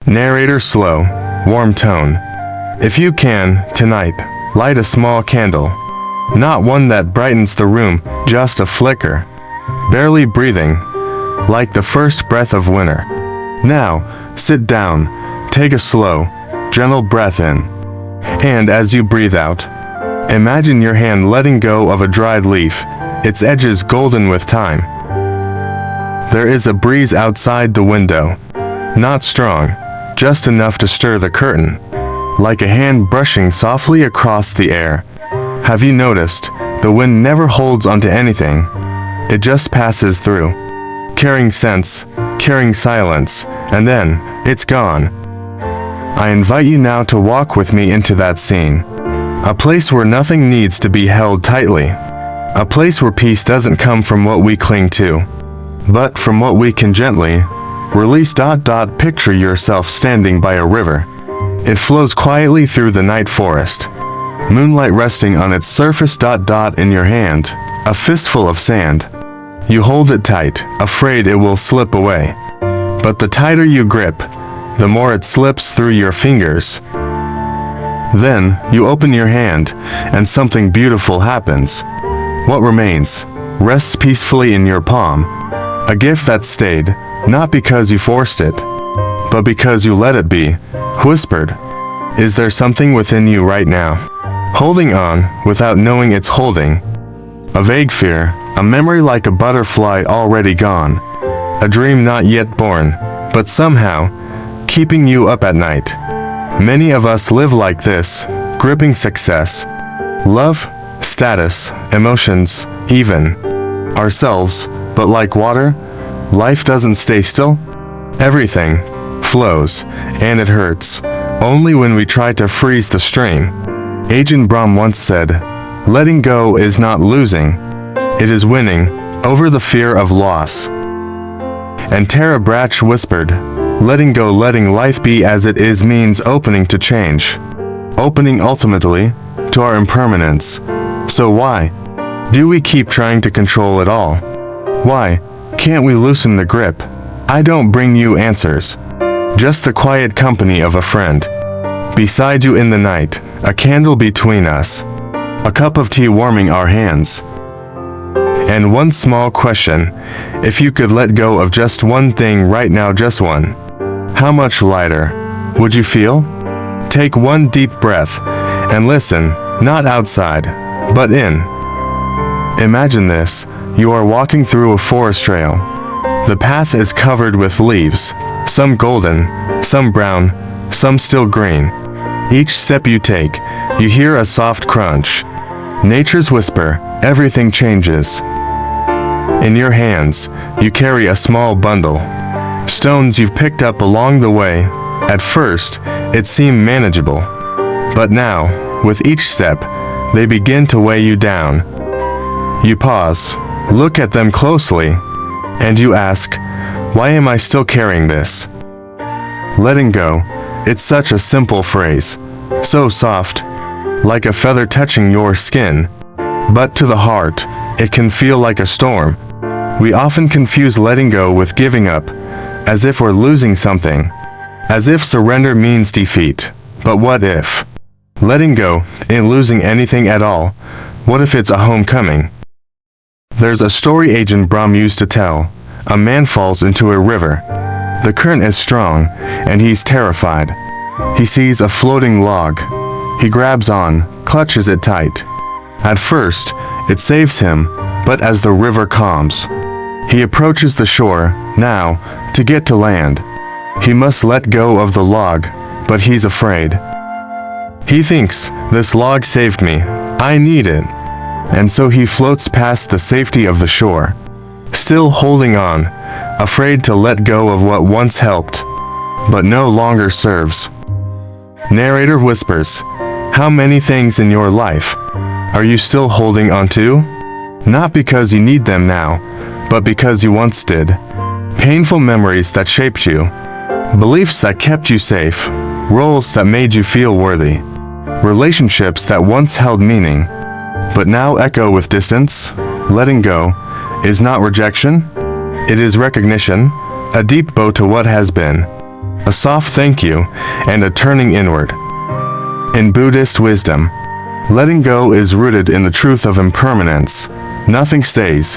Narrator slow, warm tone. If you can, tonight, light a small candle. Not one that brightens the room, just a flicker. Barely breathing, like the first breath of winter. Now, sit down, take a slow, gentle breath in. And as you breathe out, imagine your hand letting go of a dried leaf, its edges golden with time. There is a breeze outside the window. Not strong, just enough to stir the curtain, like a hand brushing softly across the air. Have you noticed, the wind never holds onto anything. It just passes through, carrying scents, carrying silence, and then, it's gone. I invite you now to walk with me into that scene. A place where nothing needs to be held tightly. A place where peace doesn't come from what we cling to, but from what we can gently release. Picture yourself standing by a river. It flows quietly through the night forest. Moonlight resting on its surface. In your hand, a fistful of sand. You hold it tight, afraid it will slip away. But the tighter you grip, the more it slips through your fingers. Then, you open your hand, and something beautiful happens. What remains rests peacefully in your palm. A gift that stayed, not because you forced it, but because you let it be. Whispered, is there something within you right now, holding on without knowing it's holding? A vague fear, a memory like a butterfly already gone, a dream not yet born, but somehow keeping you up at night. Many of us live like this, gripping success, love, status, emotions, even ourselves, but like water, life doesn't stay still. Everything flows, and it hurts, only when we try to freeze the stream. Agent Brahm once said, letting go is not losing, it is winning over the fear of loss. And Tara Brach whispered, letting go, letting life be as it is means opening to change, opening ultimately to our impermanence. So why do we keep trying to control it all? Why can't we loosen the grip? I don't bring you answers, just the quiet company of a friend. Beside you in the night, a candle between us, a cup of tea warming our hands. And one small question, if you could let go of just one thing right now, just one, how much lighter would you feel? Take one deep breath and listen, not outside, but in. Imagine this, you are walking through a forest trail. The path is covered with leaves, some golden, some brown, some still green. Each step you take, you hear a soft crunch. Nature's whisper, everything changes. In your hands, you carry a small bundle. Stones you've picked up along the way. At first, it seemed manageable. But now, with each step, they begin to weigh you down. You pause, look at them closely, and you ask, why am I still carrying this? Letting go, it's such a simple phrase, so soft, like a feather touching your skin. But to the heart, it can feel like a storm. We often confuse letting go with giving up, as if we're losing something, as if surrender means defeat. But what if letting go ain't losing anything at all? What if it's a homecoming? There's a story Agent Brahm used to tell. A man falls into a river. The current is strong, and he's terrified. He sees a floating log. He grabs on, clutches it tight. At first, it saves him, but as the river calms, he approaches the shore. Now, to get to land, he must let go of the log, but he's afraid. He thinks, this log saved me, I need it. And so he floats past the safety of the shore, still holding on, afraid to let go of what once helped, but no longer serves. Narrator whispers, how many things in your life are you still holding on to? Not because you need them now, but because you once did. Painful memories that shaped you, beliefs that kept you safe, roles that made you feel worthy, relationships that once held meaning, but now echo with distance. Letting go is not rejection, it is recognition, a deep bow to what has been, a soft thank you, and a turning inward. In Buddhist wisdom, letting go is rooted in the truth of impermanence. Nothing stays.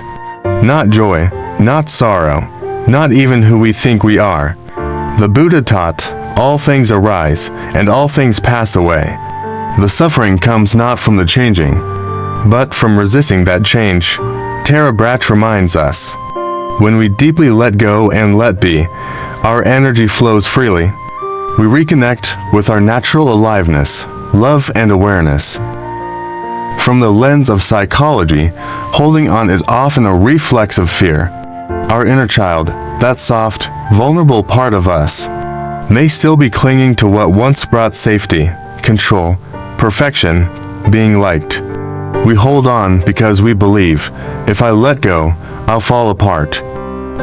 Not joy, not sorrow, not even who we think we are. The Buddha taught, all things arise, and all things pass away. The suffering comes not from the changing, but from resisting that change. Tara Brach reminds us, when we deeply let go and let be, our energy flows freely. We reconnect with our natural aliveness, love and awareness. From the lens of psychology, holding on is often a reflex of fear. Our inner child, that soft, vulnerable part of us, may still be clinging to what once brought safety, control, perfection, being liked. We hold on because we believe, if I let go, I'll fall apart.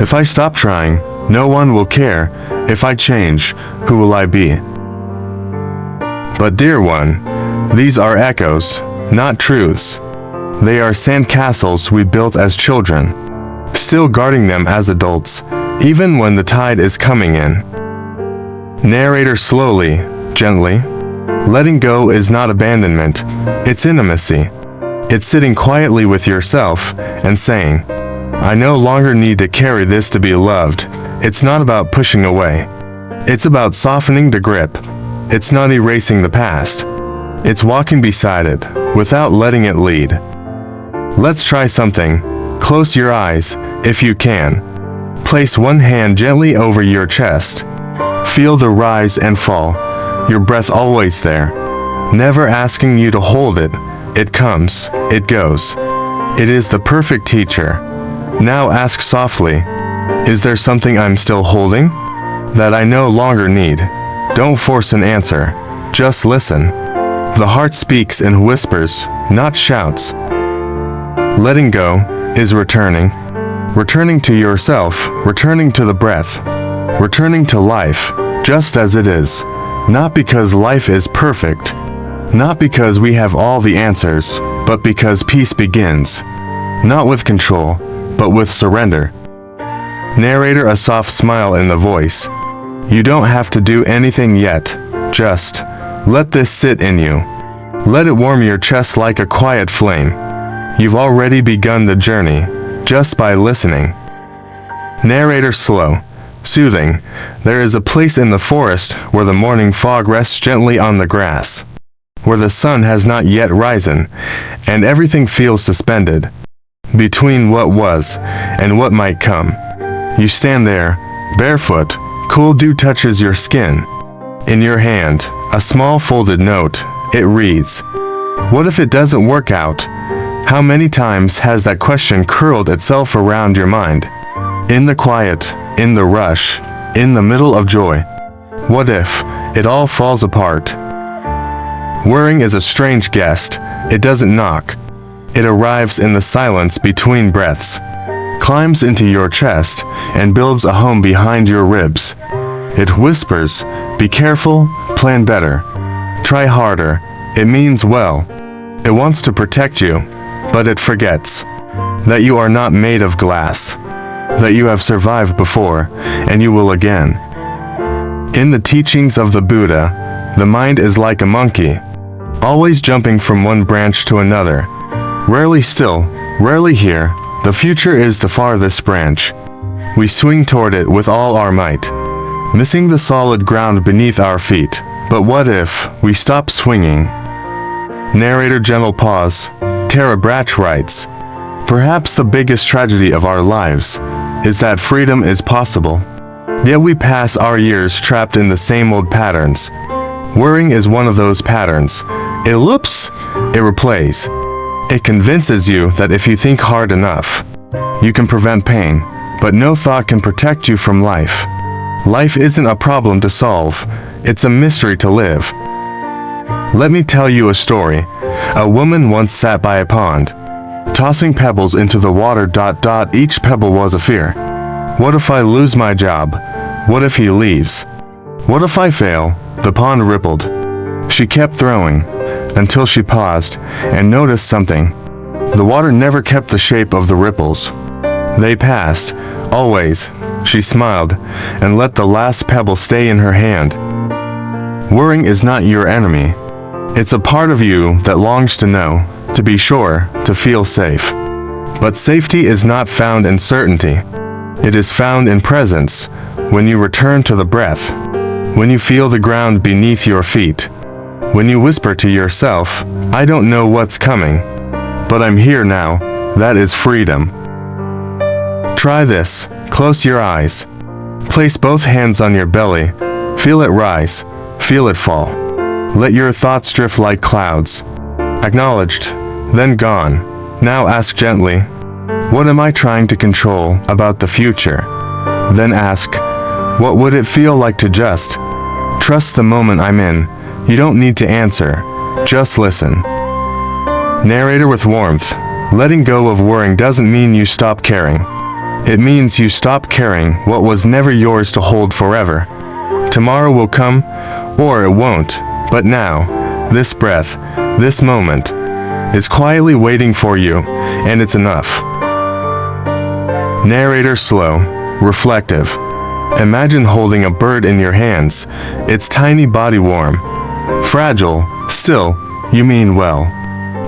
If I stop trying, no one will care. If I change, who will I be? But dear one, these are echoes, not truths. They are sandcastles we built as children, still guarding them as adults, even when the tide is coming in. Narrator slowly, gently. Letting go is not abandonment, it's intimacy. It's sitting quietly with yourself and saying, I no longer need to carry this to be loved. It's not about pushing away. It's about softening the grip. It's not erasing the past. It's walking beside it, without letting it lead. Let's try something. Close your eyes, if you can. Place one hand gently over your chest. Feel the rise and fall. Your breath always there. Never asking you to hold it. It comes, it goes. It is the perfect teacher. Now ask softly, is there something I'm still holding that I no longer need? Don't force an answer. Just listen. The heart speaks in whispers, not shouts. Letting go is returning. Returning to yourself, returning to the breath, returning to life, just as it is. Not because life is perfect, not because we have all the answers, but because peace begins. Not with control, but with surrender. Narrator, a soft smile in the voice. You don't have to do anything yet. Just let this sit in you. Let it warm your chest like a quiet flame. You've already begun the journey, just by listening. Narrator slow, soothing. There is a place in the forest where the morning fog rests gently on the grass, where the sun has not yet risen, and everything feels suspended between what was and what might come. You stand there, barefoot, cool dew touches your skin. In your hand, a small folded note. It reads, what if it doesn't work out? How many times has that question curled itself around your mind? In the quiet, in the rush, in the middle of joy. What if it all falls apart? Worrying is a strange guest. It doesn't knock. It arrives in the silence between breaths, climbs into your chest, and builds a home behind your ribs. It whispers, be careful, plan better, try harder. It means well. It wants to protect you, but it forgets that you are not made of glass, that you have survived before, and you will again. In the teachings of the Buddha, the mind is like a monkey, always jumping from one branch to another. Rarely still, rarely here. The future is the farthest branch. We swing toward it with all our might, missing the solid ground beneath our feet. But what if we stop swinging? Narrator, gentle pause. Tara Brach writes, perhaps the biggest tragedy of our lives is that freedom is possible, yet we pass our years trapped in the same old patterns. Worrying is one of those patterns. It loops, it replays. It convinces you that if you think hard enough, you can prevent pain, but no thought can protect you from life. Life isn't a problem to solve, it's a mystery to live. Let me tell you a story. A woman once sat by a pond, tossing pebbles into the water. Each pebble was a fear. What if I lose my job? What if he leaves? What if I fail? The pond rippled. She kept throwing, until she paused and noticed something. The water never kept the shape of the ripples. They passed, always, She smiled and let the last pebble stay in her hand. Worrying is not your enemy. It's a part of you that longs to know, to be sure, to feel safe. But safety is not found in certainty. It is found in presence, when you return to the breath, when you feel the ground beneath your feet, when you whisper to yourself, I don't know what's coming, but I'm here now. That is freedom. Try this. Close your eyes. Place both hands on your belly. Feel it rise. Feel it fall. Let your thoughts drift like clouds. Acknowledged, then gone. Now ask gently, what am I trying to control about the future? Then ask, what would it feel like to just trust the moment I'm in? You don't need to answer. Just listen. Narrator with warmth. Letting go of worrying doesn't mean you stop caring. It means you stop carrying what was never yours to hold forever. Tomorrow will come, or it won't, but now, this breath, this moment, is quietly waiting for you, and it's enough. Narrator slow, reflective. Imagine holding a bird in your hands, its tiny body warm. Fragile, still, you mean well.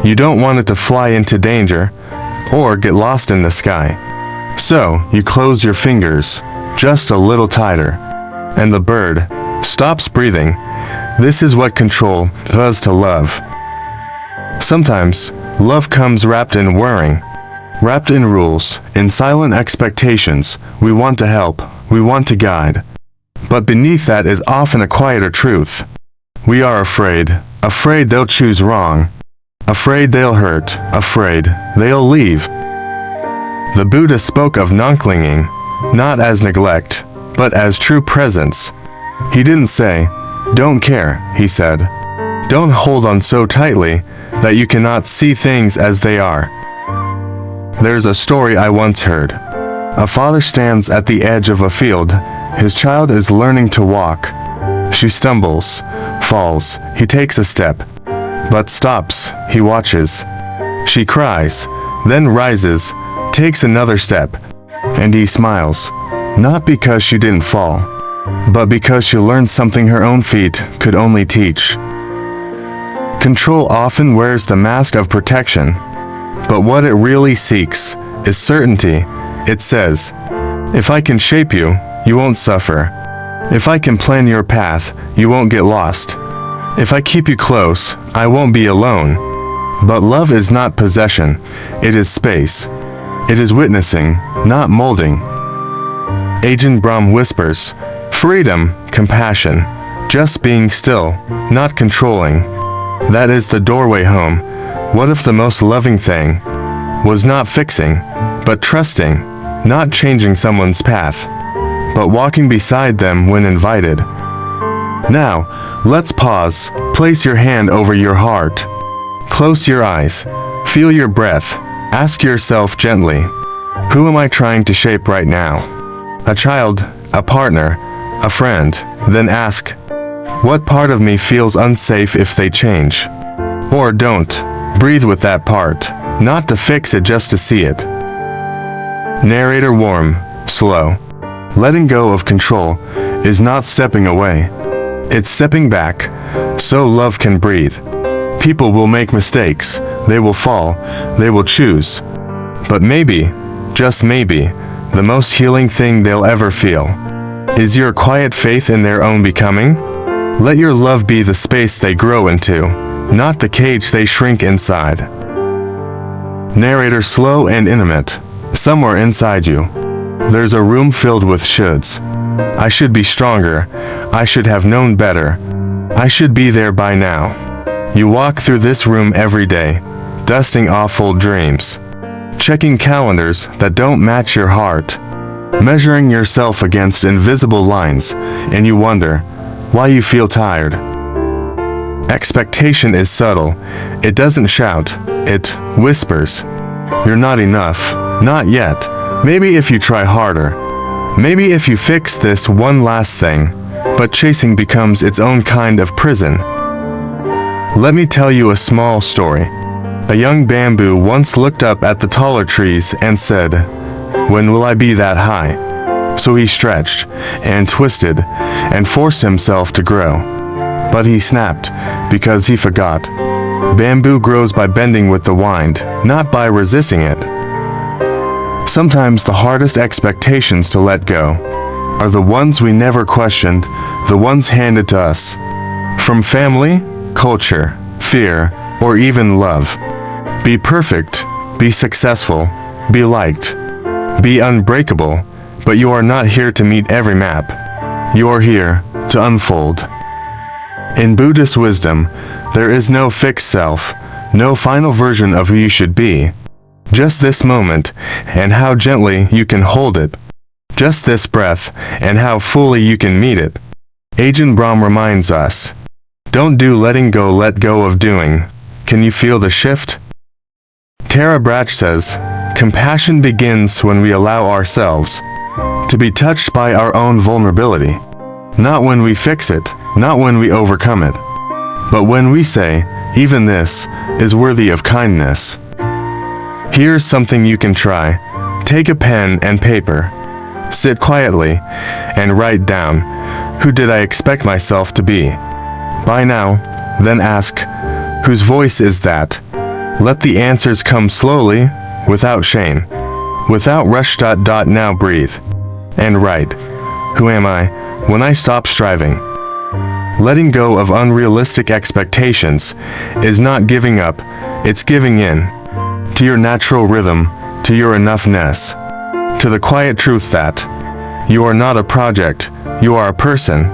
You don't want it to fly into danger, or get lost in the sky. So, you close your fingers, just a little tighter, and the bird stops breathing. This is what control does to love. Sometimes, love comes wrapped in worrying, wrapped in rules, in silent expectations. We want to help, we want to guide. But beneath that is often a quieter truth. We are afraid they'll choose wrong, afraid they'll hurt, afraid they'll leave. The Buddha spoke of non-clinging, not as neglect, but as true presence. He didn't say, don't care, he said. Don't hold on so tightly that you cannot see things as they are. There's a story I once heard. A father stands at the edge of a field. His child is learning to walk. She stumbles, falls, he takes a step, but stops, he watches. She cries, then rises, takes another step, and he smiles, not because she didn't fall, but because she learned something her own feet could only teach. Control often wears the mask of protection, but what it really seeks is certainty. It says, if I can shape you, you won't suffer. If I can plan your path, you won't get lost. If I keep you close, I won't be alone. But love is not possession, it is space. It is witnessing, not molding. Ajahn Brahm whispers, freedom, compassion, just being still, not controlling. That is the doorway home. What if the most loving thing was not fixing, but trusting, not changing someone's path, but walking beside them when invited? Now, let's pause. Place your hand over your heart. Close your eyes. Feel your breath. Ask yourself gently, who am I trying to shape right now? A child, a partner, a friend. Then ask, what part of me feels unsafe if they change? Or don't. Breathe with that part, not to fix it, just to see it. Narrator warm, slow. Letting go of control is not stepping away. It's stepping back, so love can breathe. People will make mistakes, they will fall, they will choose. But maybe, just maybe, the most healing thing they'll ever feel is your quiet faith in their own becoming. Let your love be the space they grow into, not the cage they shrink inside. Narrator slow and intimate. Somewhere inside you, there's a room filled with shoulds. I should be stronger. I should have known better. I should be there by now. You walk through this room every day, dusting off old dreams, checking calendars that don't match your heart, measuring yourself against invisible lines, and you wonder why you feel tired. Expectation is subtle. It doesn't shout. It whispers. You're not enough. Not yet. Maybe if you try harder. Maybe if you fix this one last thing. But chasing becomes its own kind of prison. Let me tell you a small story. A young bamboo once looked up at the taller trees and said, when will I be that high? So he stretched and twisted and forced himself to grow. But he snapped because he forgot. Bamboo grows by bending with the wind, not by resisting it. Sometimes the hardest expectations to let go are the ones we never questioned, the ones handed to us. From family, culture, fear, or even love. Be perfect, be successful, be liked, be unbreakable, but you are not here to meet every map. You are here to unfold. In Buddhist wisdom, there is no fixed self, no final version of who you should be. Just this moment, and how gently you can hold it. Just this breath, and how fully you can meet it. Ajahn Brahm reminds us, don't do letting go, let go of doing. Can you feel the shift? Tara Brach says, compassion begins when we allow ourselves to be touched by our own vulnerability. Not when we fix it, not when we overcome it, but when we say, even this is worthy of kindness. Here's something you can try. Take a pen and paper. Sit quietly and write down, who did I expect myself to be? By now, then ask, whose voice is that? Let the answers come slowly, without shame, without rush. Now breathe and write, who am I when I stop striving? Letting go of unrealistic expectations is not giving up, it's giving in to your natural rhythm, to your enoughness, to the quiet truth that you are not a project, you are a person.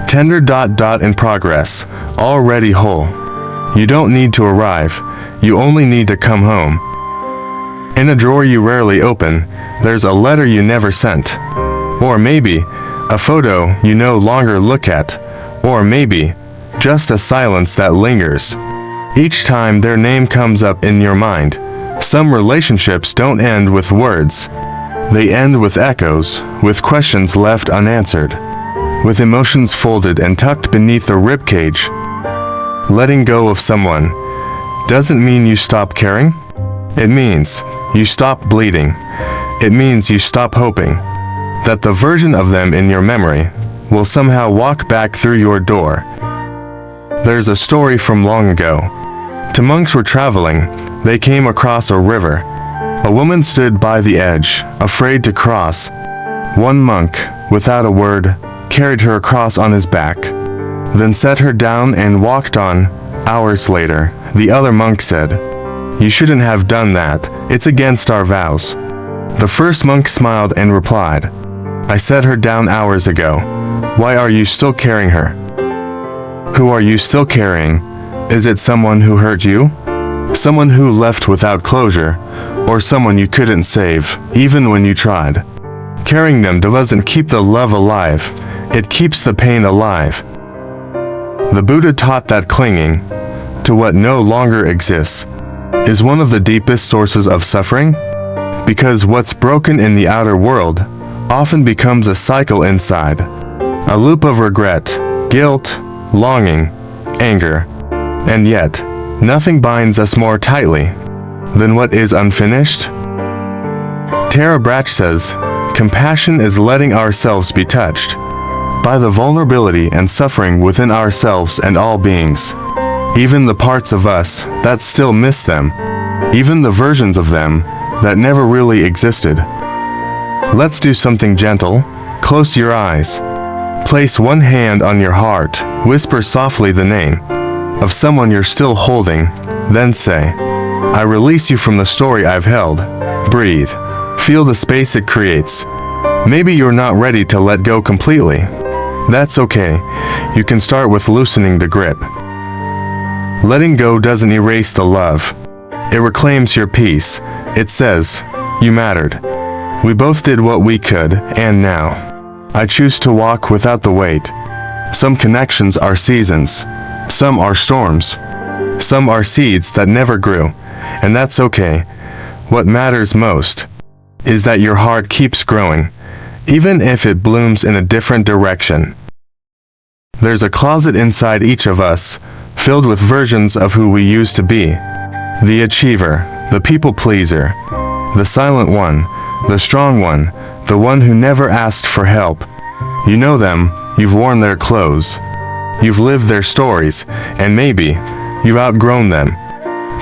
Tender. In progress, already whole. You don't need to arrive, you only need to come home. In a drawer you rarely open, there's a letter you never sent. Or maybe, a photo you no longer look at. Or maybe, just a silence that lingers. Each time their name comes up in your mind, some relationships don't end with words. They end with echoes, with questions left unanswered, with emotions folded and tucked beneath the ribcage. Letting go of someone doesn't mean you stop caring. It means you stop bleeding. It means you stop hoping that the version of them in your memory will somehow walk back through your door. There's a story from long ago. Two monks were traveling. They came across a river. A woman stood by the edge, afraid to cross. One monk, without a word, carried her across on his back, then set her down and walked on. Hours later, the other monk said, "You shouldn't have done that, it's against our vows." The first monk smiled and replied, "I set her down hours ago. Why are you still carrying her?" Who are you still carrying? Is it someone who hurt you? Someone who left without closure? Or someone you couldn't save, even when you tried? Carrying them doesn't keep the love alive, it keeps the pain alive. The Buddha taught that clinging to what no longer exists is one of the deepest sources of suffering, because what's broken in the outer world often becomes a cycle inside, a loop of regret, guilt, longing, anger, and yet, nothing binds us more tightly than what is unfinished. Tara Brach says, compassion is letting ourselves be touched by the vulnerability and suffering within ourselves and all beings, even the parts of us that still miss them, even the versions of them that never really existed. Let's do something gentle. Close your eyes. Place one hand on your heart. Whisper softly the name of someone you're still holding. Then say, "I release you from the story I've held." Breathe. Feel the space it creates. Maybe you're not ready to let go completely. That's okay. You can start with loosening the grip. Letting go doesn't erase the love. It reclaims your peace. It says, "You mattered. We both did what we could, and now I choose to walk without the weight." Some connections are seasons. Some are storms. Some are seeds that never grew, and that's okay. What matters most is that your heart keeps growing, even if it blooms in a different direction. There's a closet inside each of us, filled with versions of who we used to be. The achiever, the people pleaser, the silent one, the strong one, the one who never asked for help. You know them, you've worn their clothes. You've lived their stories, and maybe you've outgrown them.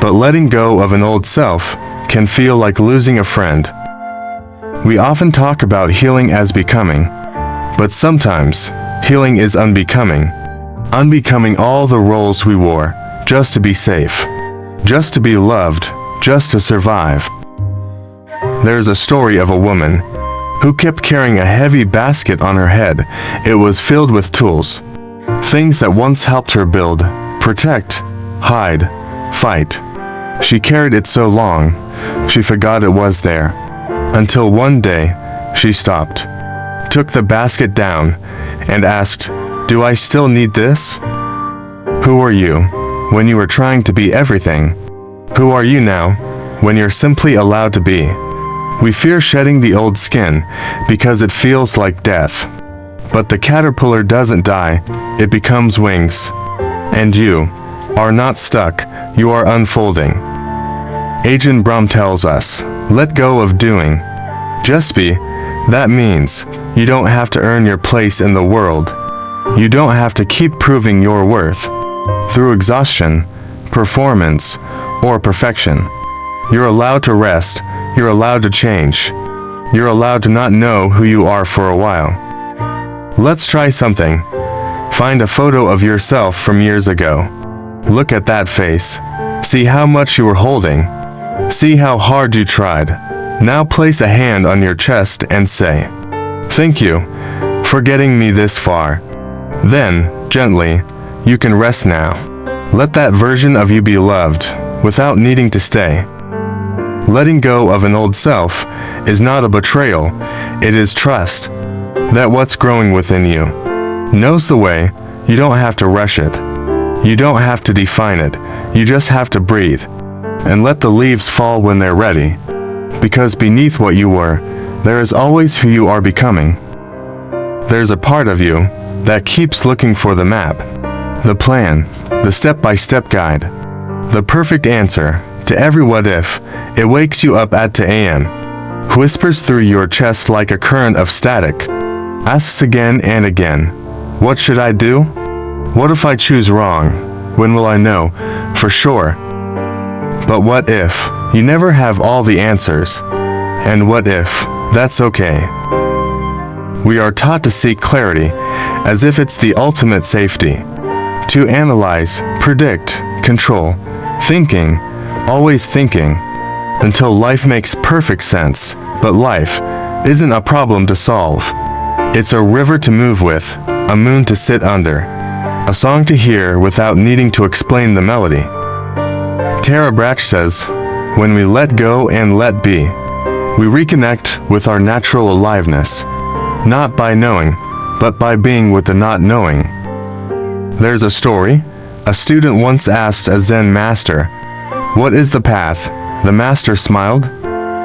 But letting go of an old self can feel like losing a friend. We often talk about healing as becoming, but sometimes healing is unbecoming. Unbecoming all the roles we wore, just to be safe, just to be loved, just to survive. There's a story of a woman who kept carrying a heavy basket on her head. It was filled with tools, things that once helped her build, protect, hide, fight. She carried it so long, she forgot it was there. Until one day, she stopped, took the basket down, and asked, "Do I still need this?" Who were you when you were trying to be everything? Who are you now when you're simply allowed to be? We fear shedding the old skin because it feels like death. But the caterpillar doesn't die, it becomes wings. And you are not stuck, you are unfolding. Ajahn Brahm tells us, let go of doing. Just be. That means you don't have to earn your place in the world. You don't have to keep proving your worth through exhaustion, performance, or perfection. You're allowed to rest. You're allowed to change. You're allowed to not know who you are for a while. Let's try something. Find a photo of yourself from years ago. Look at that face. See how much you were holding. See how hard you tried. Now place a hand on your chest and say, "Thank you for getting me this far." Then, gently, you can rest now. Let that version of you be loved without needing to stay. Letting go of an old self is not a betrayal, it is trust that what's growing within you knows the way. You don't have to rush it. You don't have to define it. You just have to breathe and let the leaves fall when they're ready. Because beneath what you were, there is always who you are becoming. There's a part of you that keeps looking for the map, the plan, the step-by-step guide, the perfect answer to every what if. It wakes you up at 2 a.m., whispers through your chest like a current of static, asks again and again, what should I do? What if I choose wrong? When will I know for sure? But what if you never have all the answers? And what if that's okay? We are taught to seek clarity as if it's the ultimate safety. To analyze, predict, control, thinking, always thinking, until life makes perfect sense. But life isn't a problem to solve. It's a river to move with, a moon to sit under, a song to hear without needing to explain the melody. Tara Brach says, when we let go and let be, we reconnect with our natural aliveness, not by knowing, but by being with the not knowing. There's a story. A student once asked a Zen master, "What is the path?" The master smiled,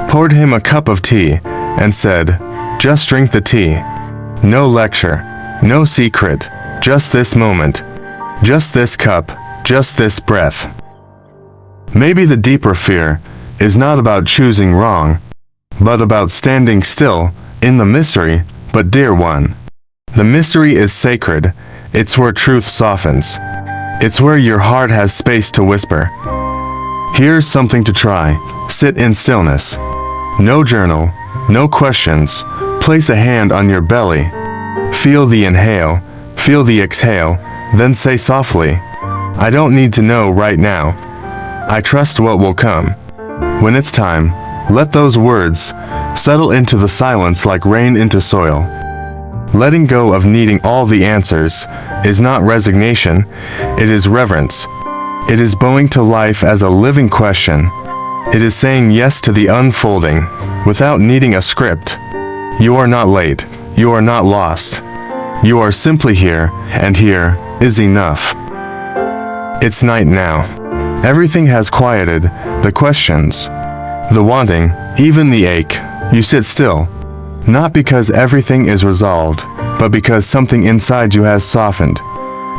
poured him a cup of tea, and said, "Just drink the tea. No lecture, no secret, just this moment, just this cup, just this breath." Maybe the deeper fear is not about choosing wrong, but about standing still in the mystery. But dear one, the mystery is sacred. It's where truth softens. It's where your heart has space to whisper. Here's something to try. Sit in stillness. No journal, no questions. Place a hand on your belly. Feel the inhale, feel the exhale, then say softly, "I don't need to know right now. I trust what will come." When it's time, let those words settle into the silence like rain into soil. Letting go of needing all the answers is not resignation, it is reverence. It is bowing to life as a living question. It is saying yes to the unfolding without needing a script. You are not late. You are not lost. You are simply here, and here is enough. It's night now. Everything has quieted, the questions, the wanting, even the ache. You sit still, not because everything is resolved, but because something inside you has softened.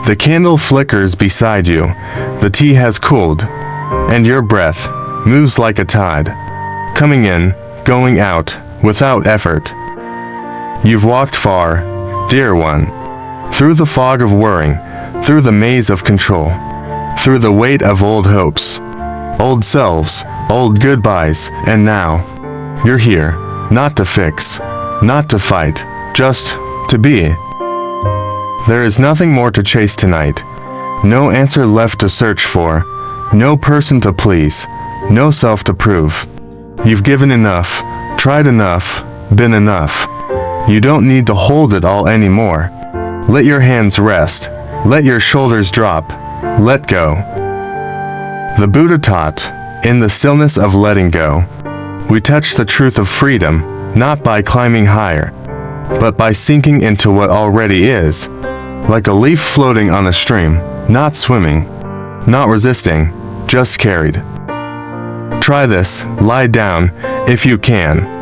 The candle flickers beside you, the tea has cooled, and your breath moves like a tide, coming in, going out, without effort. You've walked far, dear one. Through the fog of worrying, through the maze of control, through the weight of old hopes, old selves, old goodbyes, and now, you're here, not to fix, not to fight, just to be. There is nothing more to chase tonight, no answer left to search for, no person to please, no self to prove. You've given enough, tried enough, been enough. You don't need to hold it all anymore. Let your hands rest, let your shoulders drop, let go. The Buddha taught, in the stillness of letting go, we touch the truth of freedom, not by climbing higher, but by sinking into what already is, like a leaf floating on a stream, not swimming, not resisting, just carried. Try this, lie down, if you can.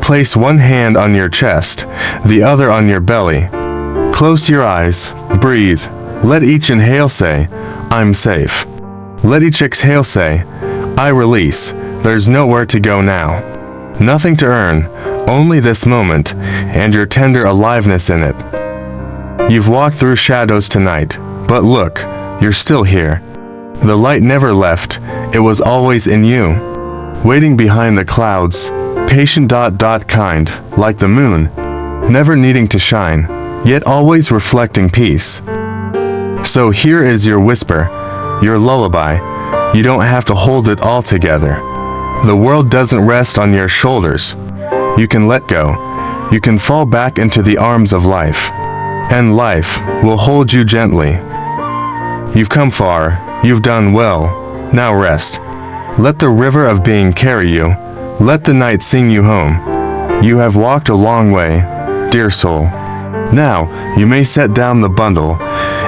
Place one hand on your chest, the other on your belly. Close your eyes, breathe. Let each inhale say, I'm safe. Let each exhale say, I release, there's nowhere to go now. Nothing to earn, only this moment, and your tender aliveness in it. You've walked through shadows tonight, but look, you're still here. The light never left, it was always in you. Waiting behind the clouds, patient kind, like the moon, never needing to shine, yet always reflecting peace. So here is your whisper, your lullaby. You don't have to hold it all together. The world doesn't rest on your shoulders. You can let go. You can fall back into the arms of life. And life will hold you gently. You've come far. You've done well. Now rest. Let the river of being carry you. Let the night sing you home. You have walked a long way, dear soul. Now, you may set down the bundle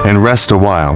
and rest a while.